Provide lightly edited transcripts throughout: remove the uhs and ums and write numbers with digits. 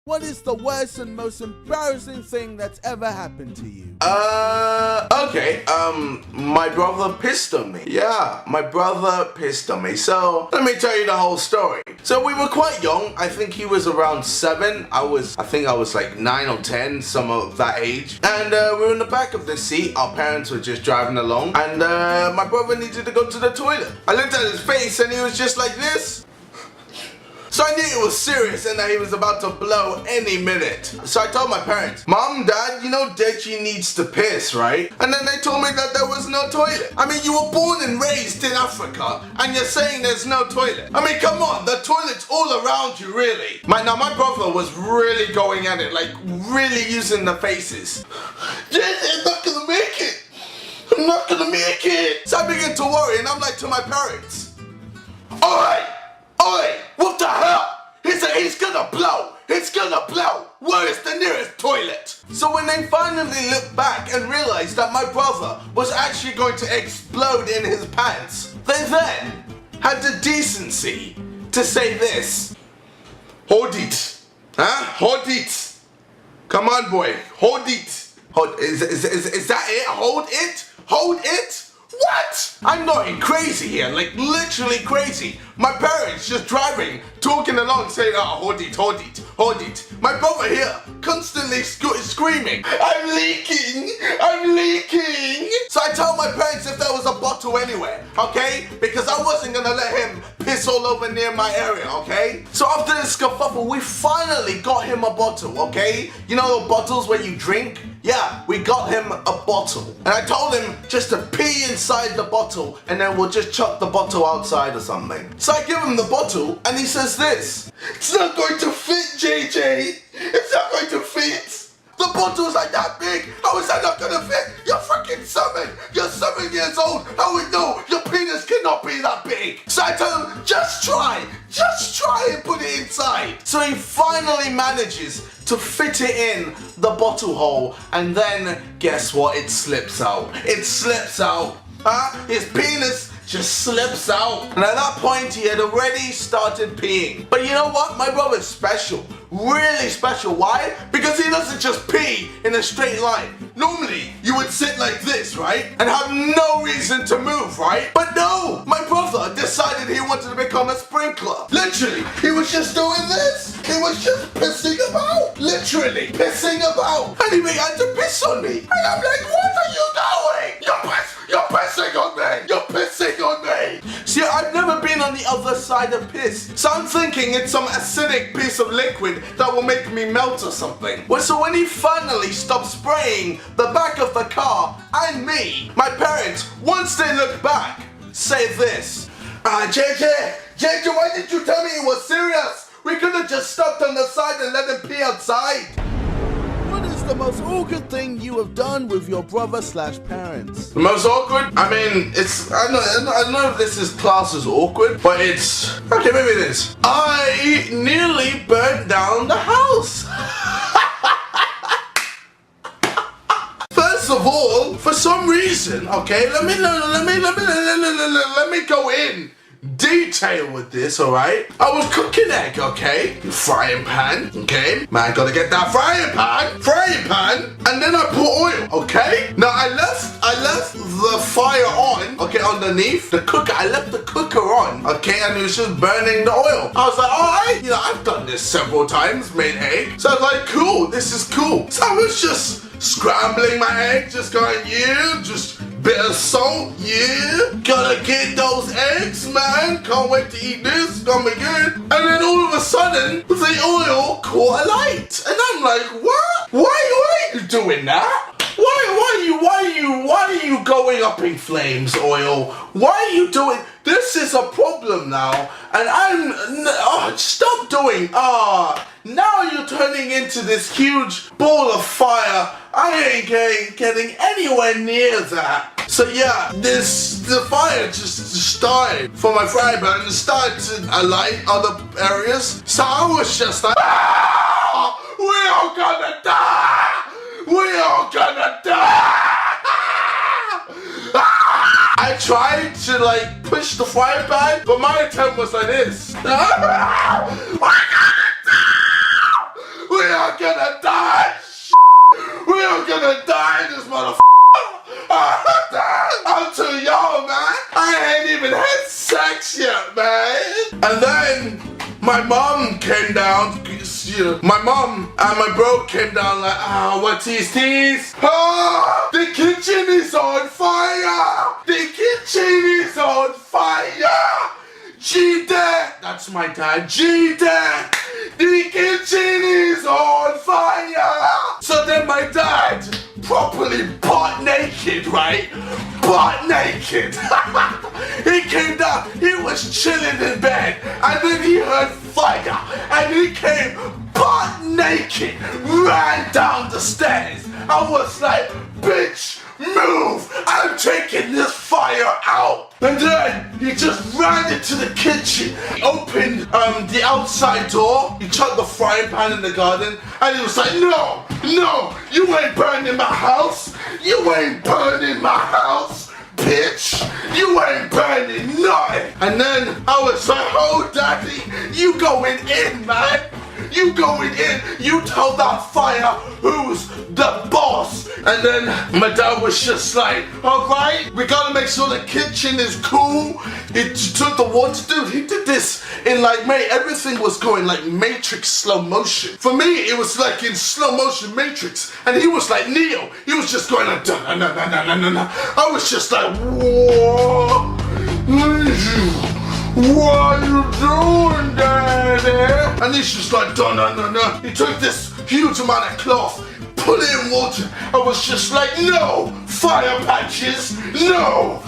What is the worst and most embarrassing thing that's ever happened to you? Okay, my brother pissed on me. Yeah, my brother pissed on me. So, let me tell you the whole story. So, we were quite young. I think he was around 7. I think I was like 9 or 10, some of that age. And we were in the back of the seat. Our parents were just driving along. And my brother needed to go to the toilet. I looked at his face and he was just like this. So I knew it was serious and that he was about to blow any minute. So I told my parents, Mom, Dad, you know Deji needs to piss, right? And then they told me that there was no toilet. I mean, you were born and raised in Africa and you're saying there's no toilet. I mean, come on, the toilet's all around you, really. Now my brother was really going at it, like really using the faces. I'm not gonna make it. I'm not gonna make it. So I began to worry and I'm like to my parents, Oi, what the hell? He's gonna blow. It's gonna blow. Where is the nearest toilet? So when they finally looked back and realized that my brother was actually going to explode in his pants, they then had the decency to say this. Hold it. Huh? Hold it. Come on, boy. Hold it. Is that it? Hold it? Hold it? What? I'm going crazy here, like literally crazy. My parents just driving, talking along, saying, oh, hold it, hold it, hold it. My brother here, constantly screaming, I'm leaking, I'm leaking. So I told my parents if there was a bottle anywhere, okay? Because I wasn't gonna let him piss all over near my area, okay? So after this kerfuffle, we finally got him a bottle, okay? You know the bottles where you drink? Yeah, we got him a bottle. And I told him just to pee inside the bottle and then we'll just chuck the bottle outside or something. So I give him the bottle and he says this. It's not going to fit, JJ. It's not going to fit. The bottle's like that big. How is that not gonna fit? You're freaking 7. You're 7 years old. How would know? Your penis cannot be that big. So I tell him, just try and put it inside. So he finally manages to fit it in the bottle hole and then guess what? It slips out. It slips out. His penis just slips out. And at that point he had already started peeing. But you know what? My brother's special. Really special. Why? Because he doesn't just pee in a straight line. Normally you would sit like this, right? And have no reason to move, right? But no! My brother decided he wanted to become a sprinkler. Literally, he was just doing this. He was just pissing about. Literally pissing about. And he began to piss on me. And I'm like, what are you doing? You're pissing on me. You're pissing on me. See, I've never been on the other side of piss. So I'm thinking it's some acidic piece of liquid that will make me melt or something. Well, so when he finally stopped spraying the back of the car and me, my parents, once they look back, say this. JJ, why did you tell me it was serious? We could have just stopped on the side and let him pee outside. What is the most awkward thing you have done with your brother/parents? The most awkward? I mean, I don't know if this is classed as awkward, but it's, okay, maybe it is. I nearly burnt down the house. First of all, for some reason, okay, let me go in detail with this, alright? I was cooking egg, okay? Frying pan, okay? Man, gotta get that frying pan, and then I put oil, okay? Now I left the fire on, okay, underneath the cooker. I left the cooker on, okay, and it was just burning the oil. I was like, alright, you know, I've done this several times, made egg. So I was like, cool, this is cool. So I was just scrambling my egg, just going, yeah, just bit of salt, yeah. Gotta get those eggs, man. Can't wait to eat this. It's gonna be good. And then all of a sudden, the oil caught a light. And I'm like, what? Why are you doing that? Why are you going up in flames, oil? Why are you doing, this is a problem now. And stop doing, now you're turning into this huge ball of fire. I ain't getting anywhere near that. So yeah, the fire just started for my frying pan and started to alight other areas. So I was just like, we're all gonna die! We're all gonna die! I tried to like push the frying pan, but my attempt was like this. We're are gonna die. We are gonna die in this motherfucker. I'm too young, man. I ain't even had sex yet, man. And then my mom came down. My mom and my bro came down like, what's these? Oh, the kitchen is on fire. The kitchen is on fire. G-Dad, that's my dad, G-Dad, the kitchen is on fire. So then my dad, properly butt naked, right? Butt naked. He came down, he was chilling in bed, and then he heard fire, and he came butt naked, ran down the stairs. I was like, bitch, move, I'm taking this fire out. And then he just ran into the kitchen, he opened the outside door, he chucked the frying pan in the garden, and he was like, no, you ain't burning my house, you ain't burning my house, bitch, you ain't burning nothing. And then I was like, oh daddy, you going in, man. You going in, you tell that fire who's the boss. And then my dad was just like, alright, we gotta make sure the kitchen is cool. He took the water, dude, he did this in like, mate, everything was going like Matrix slow motion. For me, it was like in slow motion Matrix. And he was like Neo, he was just going like, no. I was just like, whoa. What are you doing, Daddy? And he's just like, no. He took this huge amount of cloth, put it in water. I was just like, no, fire patches, no.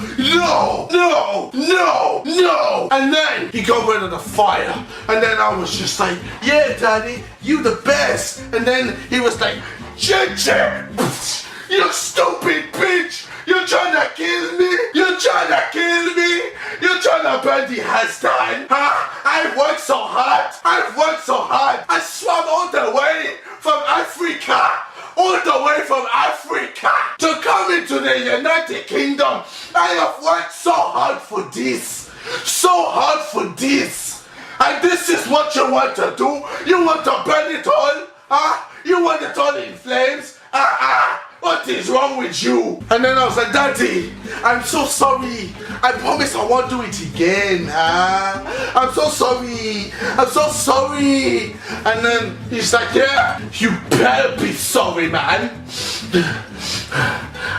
And then he got rid of the fire. And then I was just like, yeah, Daddy, you the best. And then he was like, Ginger, you stupid bitch. You're trying to kill me? You're trying to kill me? You're trying to burn the house down? Huh? I've worked so hard. I swam all the way from Africa. To come into the United Kingdom. I have worked so hard for this. And this is what you want to do? You want to burn it all? Huh? You want it all in flames? What is wrong with you? And then I was like, Daddy, I'm so sorry. I promise I won't do it again. I'm so sorry. And then he's like, yeah, you better be sorry, man.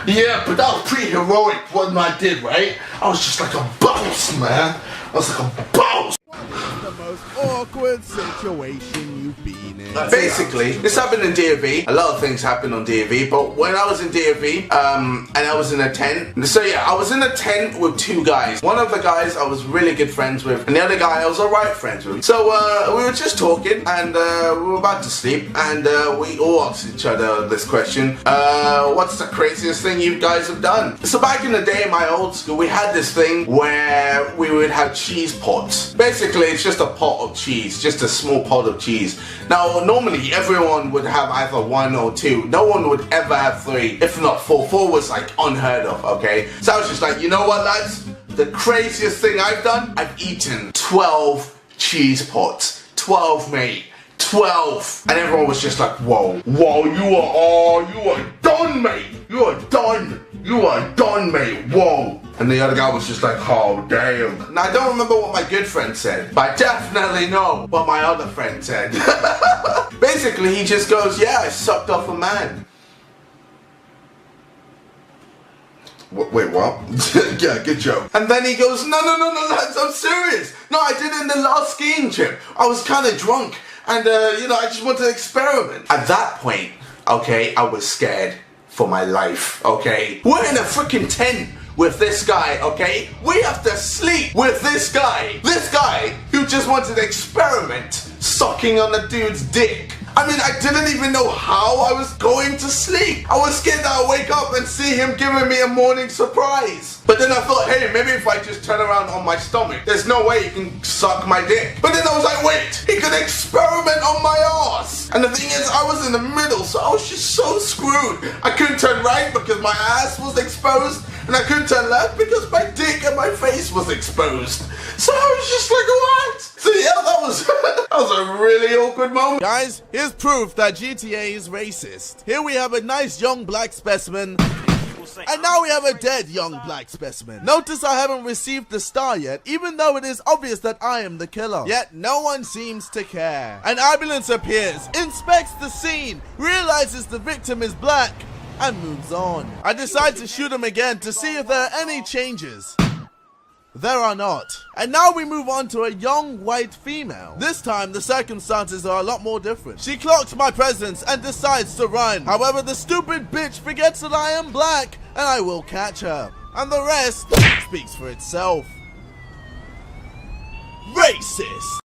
Yeah, but that was pretty heroic what I did, right? I was just like a boss, man. I was like a boss. The most awkward situation you've been in. Basically, this happened in DFE. A lot of things happened on DFE, but when I was in DFE, and I was in a tent. So yeah, I was in a tent with two guys. One of the guys I was really good friends with, and the other guy I was alright friends with. So we were just talking, and we were about to sleep, and we all asked each other this question: what's the craziest thing you guys have done? So back in the day in my old school, we had this thing where we would have cheese pots. Basically, it's just a pot of cheese, just a small pot of cheese. Now, normally everyone would have either one or two. No one would ever have three, if not four. Four was like unheard of, okay? So I was just like, you know what, lads? The craziest thing I've done, I've eaten 12 cheese pots. 12, mate. 12. And everyone was just like, whoa, you are done, mate. You are done, mate. Whoa. And the other guy was just like, oh, damn. Now, I don't remember what my good friend said, but I definitely know what my other friend said. Basically, he just goes, yeah, I sucked off a man. Wait, what? Yeah, good joke. And then he goes, no, lads, I'm serious. No, I did it in the last skiing trip. I was kind of drunk, and, I just wanted to experiment. At that point, okay, I was scared for my life, okay? We're in a freaking tent with this guy, okay? We have to sleep with this guy. This guy who just wanted to experiment sucking on the dude's dick. I mean, I didn't even know how I was going to sleep. I was scared that I'd wake up and see him giving me a morning surprise. But then I thought, hey, maybe if I just turn around on my stomach, there's no way he can suck my dick. But then I was like, wait, he could experiment on my ass. And the thing is, I was in the middle, so I was just so screwed. I couldn't turn right because my ass was exposed, and I couldn't turn left because my dick and my face was exposed. So I was just like, what? So yeah, that was that was a really awkward moment. Guys, here's proof that GTA is racist. Here we have a nice young black specimen. And now we have a dead young black specimen. Notice I haven't received the star yet, even though it is obvious that I am the killer. Yet no one seems to care. An ambulance appears, inspects the scene, realizes the victim is black, and moves on. I decide to shoot him again to see if there are any changes. There are not. And now we move on to a young white female. This time the circumstances are a lot more different. She clocks my presence and decides to run. However, the stupid bitch forgets that I am black and I will catch her. And the rest speaks for itself. Racist!